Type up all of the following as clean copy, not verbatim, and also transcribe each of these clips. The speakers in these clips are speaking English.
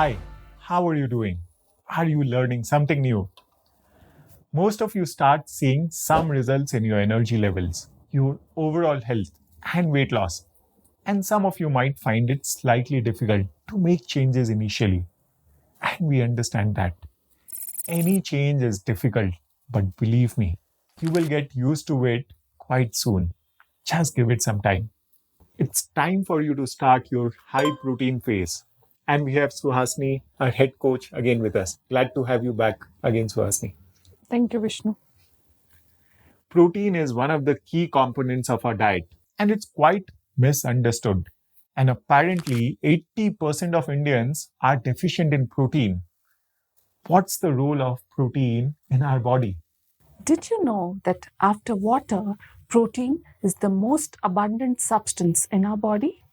Hi, how are you doing? Are you learning something new? Most of you start seeing some results in your energy levels, your overall health, and weight loss. And some of you might find it slightly difficult to make changes initially. And we understand that. Any change is difficult, but believe me, you will get used to it quite soon. Just give it some time. It's time for you to start your high protein phase. And we have Suhasini, our head coach, again with us. Glad to have you back again, Suhasini. Thank you, Vishnu. Protein is one of the key components of our diet, and it's quite misunderstood. And apparently, 80% of Indians are deficient in protein. What's the role of protein in our body? Did you know that after water, protein is the most abundant substance in our body?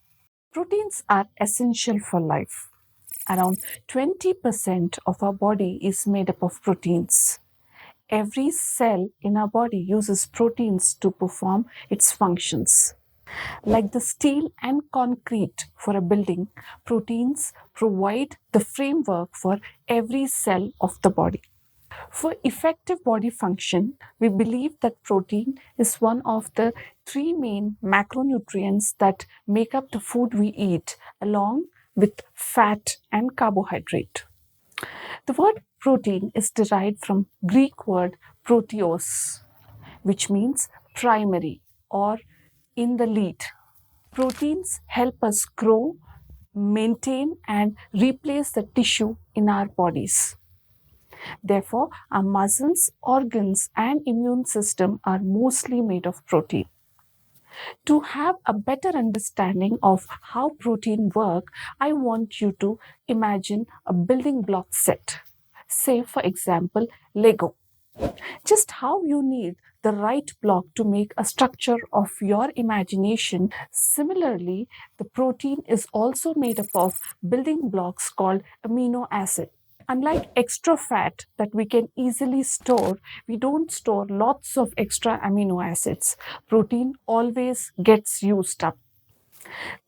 Proteins are essential for life. Around 20% of our body is made up of proteins. Every cell in our body uses proteins to perform its functions. Like the steel and concrete for a building, proteins provide the framework for every cell of the body. For effective body function, we believe that protein is one of the three main macronutrients that make up the food we eat, along with fat and carbohydrate. The word protein is derived from Greek word proteos, which means primary or in the lead. Proteins help us grow, maintain, and replace the tissue in our bodies. Therefore, our muscles, organs, and immune system are mostly made of protein. To have a better understanding of how protein work, I want you to imagine a building block set. Say, for example, Lego. Just how you need the right block to make a structure of your imagination. Similarly, the protein is also made up of building blocks called amino acid. Unlike extra fat that we can easily store, we don't store lots of extra amino acids. Protein always gets used up.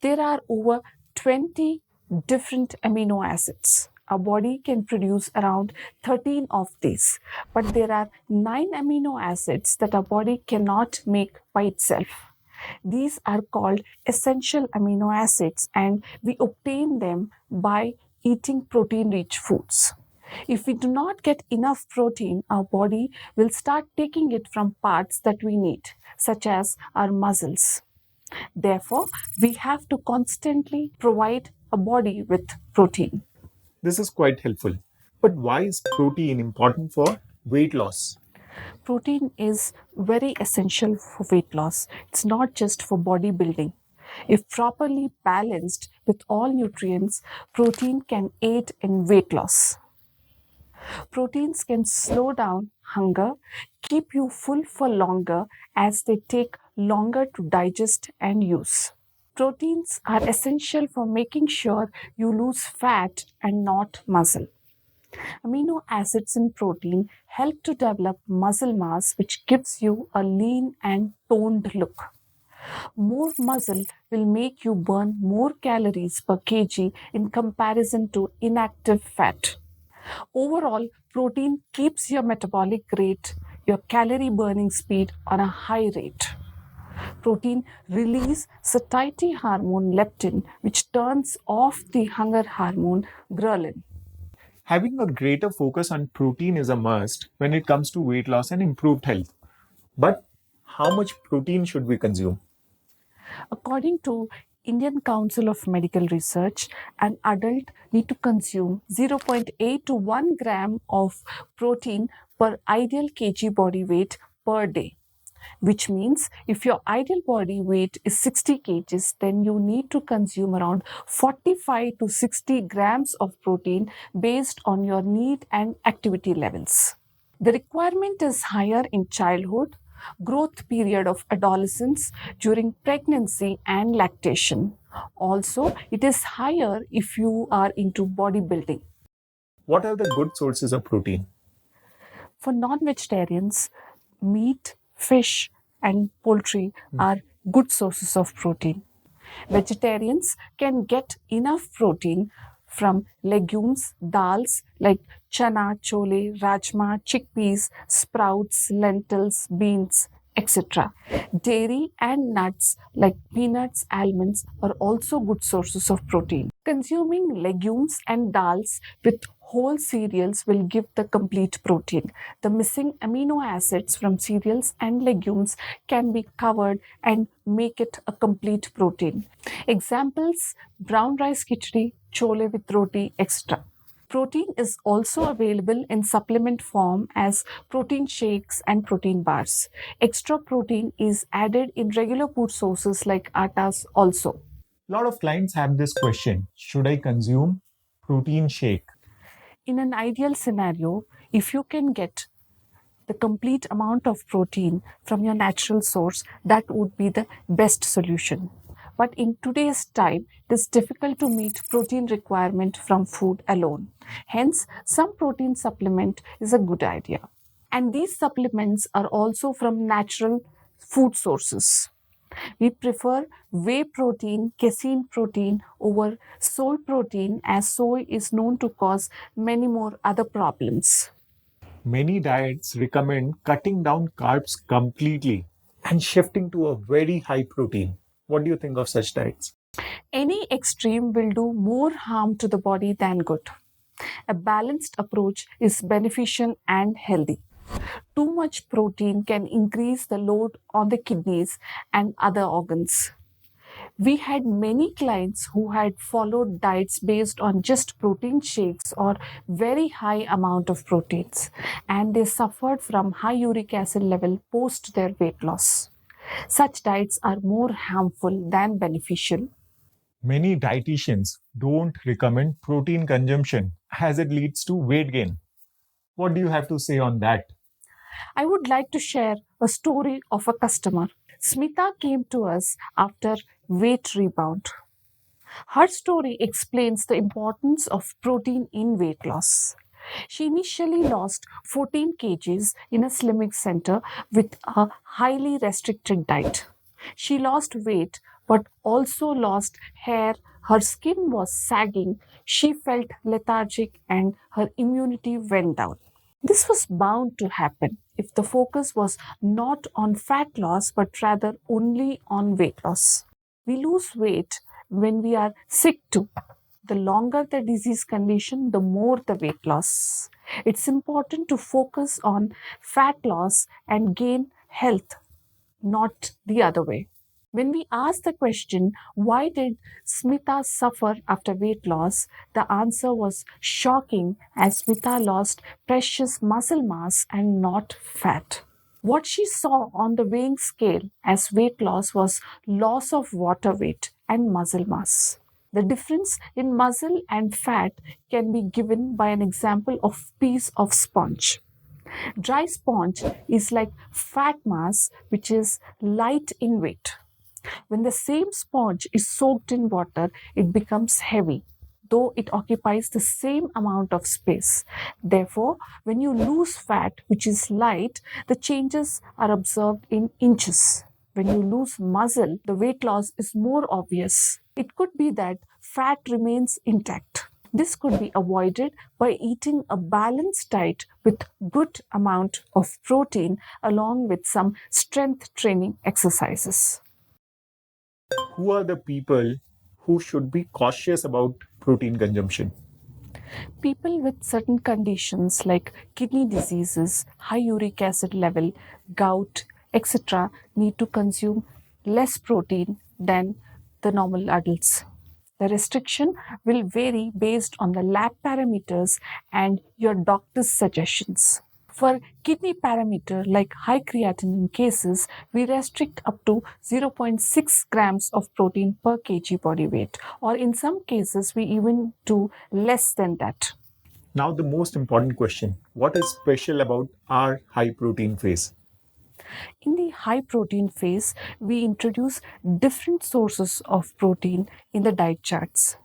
There are over 20 different amino acids. Our body can produce around 13 of these, but there are 9 amino acids that our body cannot make by itself. These are called essential amino acids, and we obtain them by eating protein rich foods. If we do not get enough protein, our body will start taking it from parts that we need, such as our muscles. Therefore, we have to constantly provide a body with protein. This is quite helpful. But why is protein important for weight loss? Protein is very essential for weight loss. It's not just for bodybuilding. If properly balanced with all nutrients, protein can aid in weight loss. Proteins can slow down hunger, keep you full for longer as they take longer to digest and use. Proteins are essential for making sure you lose fat and not muscle. Amino acids in protein help to develop muscle mass, which gives you a lean and toned look. More muscle will make you burn more calories per kg in comparison to inactive fat. Overall, protein keeps your metabolic rate, your calorie burning speed on a high rate. Protein release satiety hormone leptin, which turns off the hunger hormone ghrelin. Having a greater focus on protein is a must when it comes to weight loss and improved health. But how much protein should we consume? According to Indian Council of Medical Research, an adult need to consume 0.8 to 1 gram of protein per ideal kg body weight per day. Which means if your ideal body weight is 60 kgs, then you need to consume around 45 to 60 grams of protein based on your need and activity levels. The requirement is higher in childhood, growth period of adolescence, during pregnancy and lactation. Also, it is higher if you are into bodybuilding. What are the good sources of protein? For non-vegetarians, meat, fish, and poultry are good sources of protein. Vegetarians can get enough protein from legumes, dals like chana, chole, rajma, chickpeas, sprouts, lentils, beans, etc. Dairy and nuts like peanuts, almonds are also good sources of protein. Consuming legumes and dals with whole cereals will give the complete protein. The missing amino acids from cereals and legumes can be covered and make it a complete protein. Examples: brown rice khichdi, chole with roti, etc. Protein is also available in supplement form as protein shakes and protein bars. Extra protein is added in regular food sources like attas also. A lot of clients have this question: should I consume protein shake? In an ideal scenario, if you can get the complete amount of protein from your natural source, that would be the best solution. But in today's time, it is difficult to meet protein requirement from food alone. Hence, some protein supplement is a good idea. And these supplements are also from natural food sources. We prefer whey protein, casein protein over soy protein, as soy is known to cause many more other problems. Many diets recommend cutting down carbs completely and shifting to a very high protein. What do you think of such diets? Any extreme will do more harm to the body than good. A balanced approach is beneficial and healthy. Too much protein can increase the load on the kidneys and other organs. We had many clients who had followed diets based on just protein shakes or very high amount of proteins, and they suffered from high uric acid level post their weight loss. Such diets are more harmful than beneficial. Many dietitians don't recommend protein consumption as it leads to weight gain. What do you have to say on that? I would like to share a story of a customer. Smita came to us after weight rebound. Her story explains the importance of protein in weight loss. She initially lost 14 kgs in a slimming center with a highly restricted diet. She lost weight but also lost hair. Her skin was sagging. She felt lethargic and her immunity went down. This was bound to happen if the focus was not on fat loss but rather only on weight loss. We lose weight when we are sick too. The longer the disease condition, the more the weight loss. It's important to focus on fat loss and gain health, not the other way. When we ask the question, why did Smita suffer after weight loss? The answer was shocking, as Smita lost precious muscle mass and not fat. What she saw on the weighing scale as weight loss was loss of water weight and muscle mass. The difference in muscle and fat can be given by an example of piece of sponge. Dry sponge is like fat mass which is light in weight. When the same sponge is soaked in water, it becomes heavy, though it occupies the same amount of space. Therefore, when you lose fat, which is light, the changes are observed in inches. When you lose muscle, the weight loss is more obvious. It could be that fat remains intact. This could be avoided by eating a balanced diet with good amount of protein along with some strength training exercises. Who are the people who should be cautious about protein consumption? People with certain conditions like kidney diseases, high uric acid level, gout, etc., need to consume less protein than the normal adults. The restriction will vary based on the lab parameters and your doctor's suggestions. For kidney parameter like high creatinine cases, we restrict up to 0.6 grams of protein per kg body weight, or in some cases, we even do less than that. Now, the most important question: what is special about our high protein phase? In the high protein phase, we introduce different sources of protein in the diet charts.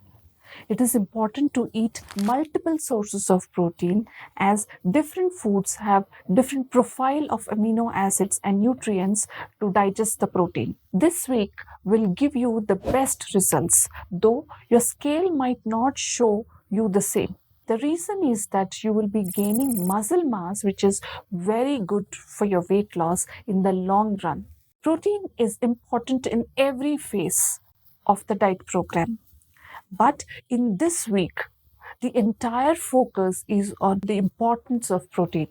It is important to eat multiple sources of protein, as different foods have different profile of amino acids and nutrients to digest the protein. This week will give you the best results, though your scale might not show you the same. The reason is that you will be gaining muscle mass, which is very good for your weight loss in the long run. Protein is important in every phase of the diet program. But in this week, the entire focus is on the importance of protein.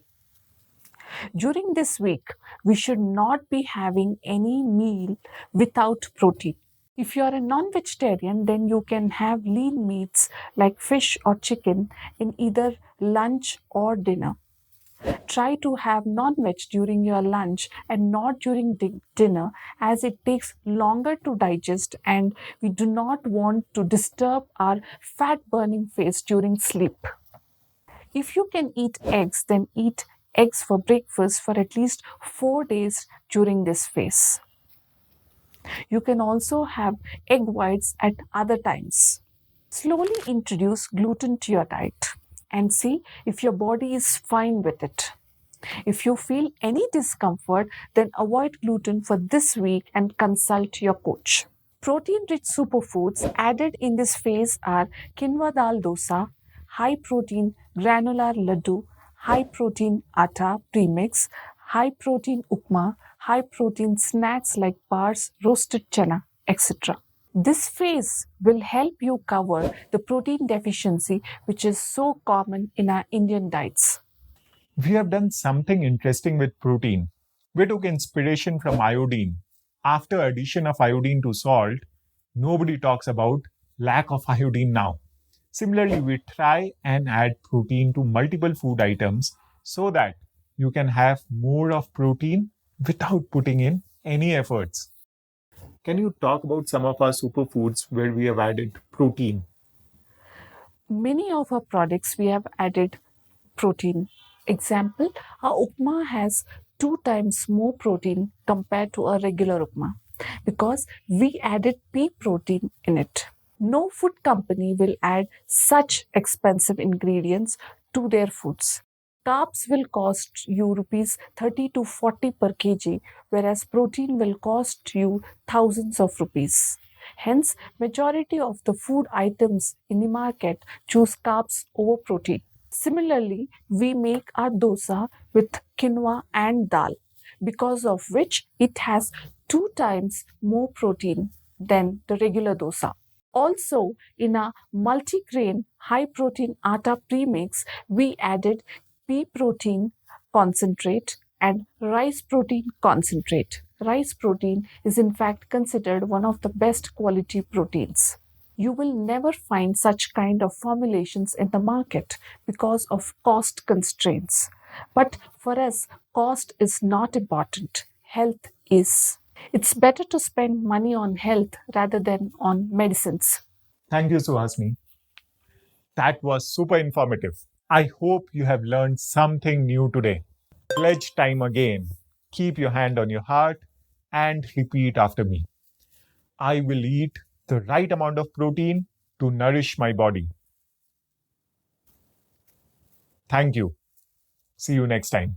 During this week, we should not be having any meal without protein. If you are a non vegetarian, then you can have lean meats like fish or chicken in either lunch or dinner. Try to have non veg during your lunch and not during dinner, as it takes longer to digest and we do not want to disturb our fat burning phase during sleep. If you can eat eggs, then eat eggs for breakfast for at least 4 days during this phase. You can also have egg whites at other times. Slowly introduce gluten to your diet and see if your body is fine with it. If you feel any discomfort, then avoid gluten for this week and consult your coach. Protein-rich superfoods added in this phase are quinoa dal dosa, high-protein granular laddu, high-protein atta premix, high-protein upma, high-protein snacks like bars, roasted chana, etc. This phase will help you cover the protein deficiency which is so common in our Indian diets. We have done something interesting with protein. We took inspiration from iodine. After addition of iodine to salt, nobody talks about lack of iodine now. Similarly, we try and add protein to multiple food items so that you can have more of protein without putting in any efforts. Can you talk about some of our superfoods where we have added protein? Many of our products we have added protein. Example, our upma has 2 times more protein compared to a regular upma because we added pea protein in it. No food company will add such expensive ingredients to their foods. Carbs will cost you rupees 30 to 40 per kg, whereas protein will cost you thousands of rupees. Hence, majority of the food items in the market choose carbs over protein. Similarly, we make our dosa with quinoa and dal, because of which it has 2 times more protein than the regular dosa. Also, in a multigrain high protein atta premix, we added pea protein concentrate and rice protein concentrate. Rice protein is in fact considered one of the best quality proteins. You will never find such kind of formulations in the market because of cost constraints. But for us, cost is not important. Health is. It's better to spend money on health rather than on medicines. Thank you, Suhasini. That was super informative. I hope you have learned something new today. Pledge time again. Keep your hand on your heart and repeat after me. I will eat the right amount of protein to nourish my body. Thank you. See you next time.